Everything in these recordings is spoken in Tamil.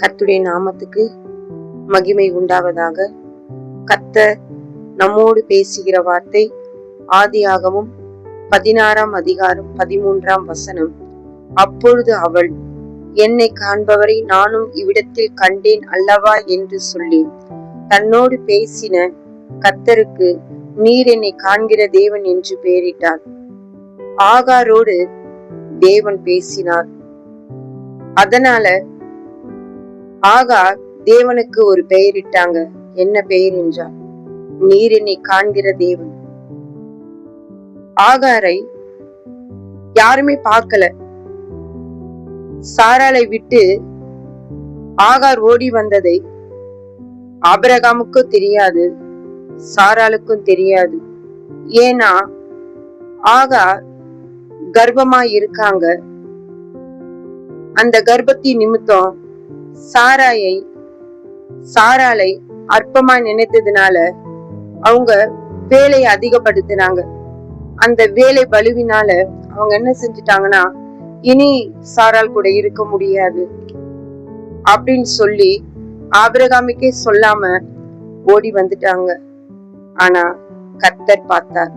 கர்த்தருடைய நாமத்துக்கு மகிமை உண்டாவதாக. கர்த்தர் நம்மோடு பேசுகிற வார்த்தை ஆதியாகமம் 16ஆம் அதிகாரம் 13ஆம் வசனம். அப்பொழுது அவள், என்னை காண்பவரை நானும் இவ்விடத்தில் கண்டேன் அல்லவா என்று சொல்லி தன்னோடு பேசின கர்த்தருக்கு நீர் என்னை காண்கிற தேவன் என்று பெயரிட்டாள். ஆகாரோடு தேவன் பேசினார். அதனால ஆகார் தேவனுக்கு ஒரு பெயரிட்டாங்க. என்ன பெயர் என்றால், நீர் என்னை காண்கிற தேவன். ஆகாரை யாருமே பார்க்கல. சாராளை விட்டு ஆகார் ஓடி வந்ததை ஆபிரகாமுக்கும் தெரியாது, சாராளுக்கும் தெரியாது. ஏன்னா ஆகார் கர்ப்பமா இருக்காங்க. அந்த கர்ப்பத்தின் நிமித்தம் சாராளை அற்பமா நினைத்ததுனால அவங்க வேலையை அதிகப்படுத்தினாங்க. அந்த வேலை பலுவினால அவங்க என்ன செஞ்சுட்டாங்கன்னா, இனி சாராள் கூட இருக்க முடியாது அப்படின்னு சொல்லி ஆபிரகாமுக்கே சொல்லாம ஓடி வந்துட்டாங்க. ஆனா கர்த்தர் பார்த்தார்.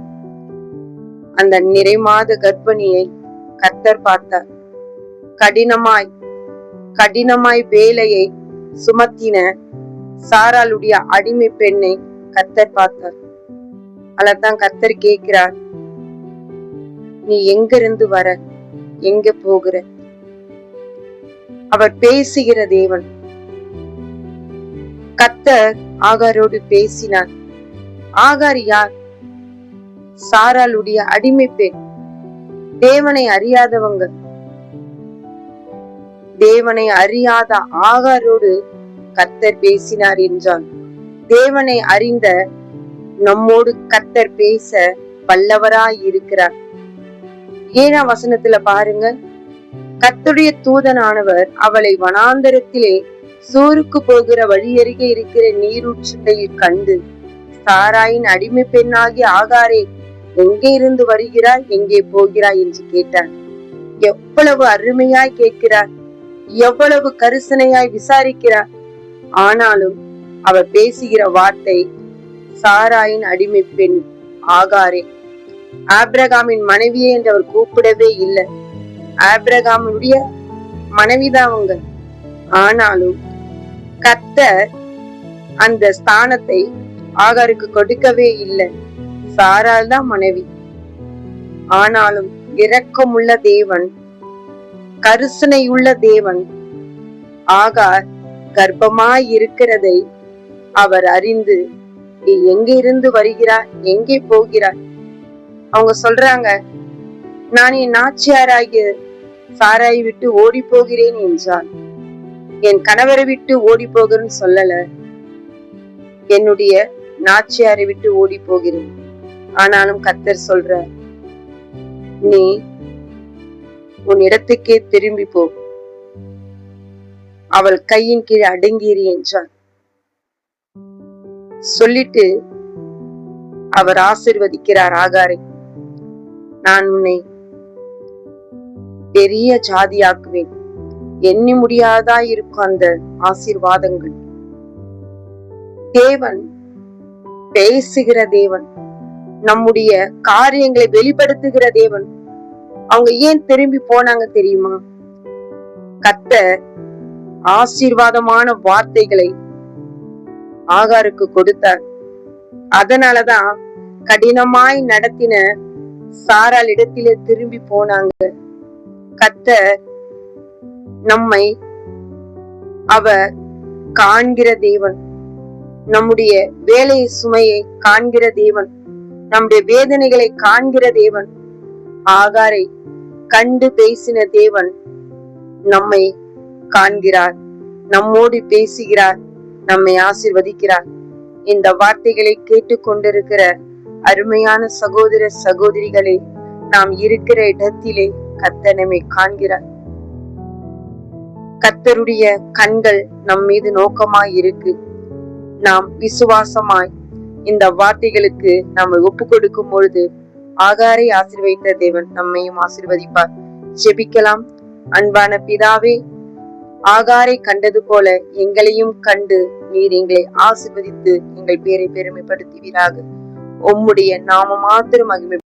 அந்த நிறைமாத கர்ப்பிணியை கர்த்தர் பார்த்தார். கடினமாய் வேலையை சுமத்தின சாராளுடைய அடிமை பெண்ணை கர்த்தர் பார்த்தார். அதான் கர்த்தர் கேட்கிறார், நீ எங்க இருந்து வர, எங்க போகிற? அவர் பேசுகிற தேவன். கர்த்தர் ஆகாரோடு பேசினார். ஆகார் யார்? சாராளுடைய அடிமை பெண். தேவனை அறியாதவங்க. தேவனை அறியாத ஆகாரோடு கர்த்தர் பேசினார் என்றால், தேவனை அறிந்த நம்மோடு கர்த்தர் பேச வல்லவராய் இருக்கிறார். 7ஆம் வசனத்துல பாருங்க, கர்த்தருடைய தூதனானவர் அவளை வனாந்தரத்திலே சூருக்கு போகிற வழியருகே இருக்கிற நீரூற்றுண்டையில் கண்டு, சாராயின் அடிமை பெண்ணாகிய ஆகாரே, எங்கே இருந்து வருகிறாய், எங்கே போகிறாய் என்று கேட்டார். எவ்வளவு அருமையாய் கேட்கிறார், எவ்வளவு கரிசனையாய் விசாரிக்கிறார். ஆனாலும் அவர் பேசுகிற வார்த்தை சாராயின் அடிமை பெண் ஆகாரே. ஆபிரகாமின் மனைவியே என்று அவர் கூப்பிடவே இல்லை. ஆபிரகாமுடைய மனைவிதான் அவங்க. ஆனாலும் கர்த்தர் அந்த ஸ்தானத்தை ஆகாருக்கு கொடுக்கவே இல்லை. சாராள் தான் மனைவி. ஆனாலும் இரக்கமுள்ள தேவன், கரிசனையுள்ள தேவன், ஆகார் கர்ப்பமாய் இருக்கிறதை அவர் அறிந்து, நீ எங்க இருந்து வருகிறாய், எங்கே போகிறாய்? அவங்க சொல்றாங்க, நான் என் நாச்சியாராகிய சாராயை விட்டு ஓடி போகிறேன் என்றால், என் கணவரை விட்டு ஓடி போகிறேன்னு சொல்லல, என்னுடைய நாச்சியாரை விட்டு ஓடி போகிறேன். ஆனாலும் கர்த்தர் சொல்ற, நீ உன் இடத்துக்கே திரும்பி போ, அவள் கையின் கீழே அடங்கியிரு என்றார். சொல்லிட்டு அவர் ஆசீர்வதிக்கிறார் ஆகாரை. நான் உன்னை பெரிய ஜாதியாக்குவேன். எண்ணி முடியாதா இருக்கும் அந்த ஆசீர்வாதங்கள். தேவன் பேசுகிற தேவன், நம்முடைய காரியங்களை வெளிப்படுத்துகிற தேவன். அவங்க ஏன் திரும்பி போனாங்க தெரியுமா? கர்த்தர் ஆசீர்வாதமான வார்த்தைகளை ஆகாருக்கு கொடுத்தார். அதனாலதான் கடினமாய் நடத்தின சாராள் இடத்திலே திரும்பி போனாங்க. கர்த்தர் நம்மை அவர் காண்கிற தேவன். நம்முடைய வேலை சுமையை காண்கிற தேவன், நம்முடைய வேதனைகளை காண்கிற தேவன். ஆகாரை கண்டு பேசின தேவன் நம்மை காண்கிறார், நம்மோடு பேசுகிறார், நம்மை ஆசீர்வதிக்கிறார். இந்த வார்த்தைகளை கேட்டுக்கொண்டிருக்கிற அருமையான சகோதர சகோதரிகளே, நாம் இருக்கிற இடத்திலே கர்த்தர் நம்மை காண்கிறார். கர்த்தருடைய கண்கள் நம் மீது நோக்கமாய் இருக்கு. நாம் விசுவாசமாய் இந்த வார்த்தைகளுக்கு நாம ஒப்பு கொடுக்கும் பொழுது ஆகாரை ஆசீர்வதித்த தேவன் நம்மையும் ஆசீர்வதிப்பார். ஜெபிக்கலாம். அன்பான பிதாவே, ஆகாரை கண்டது போல எங்களையும் கண்டு நீர் எங்களை ஆசீர்வதித்து எங்கள் பேரை பெருமைப்படுத்துவீராக. உம்முடைய நாம மாத்திரம் மகிமை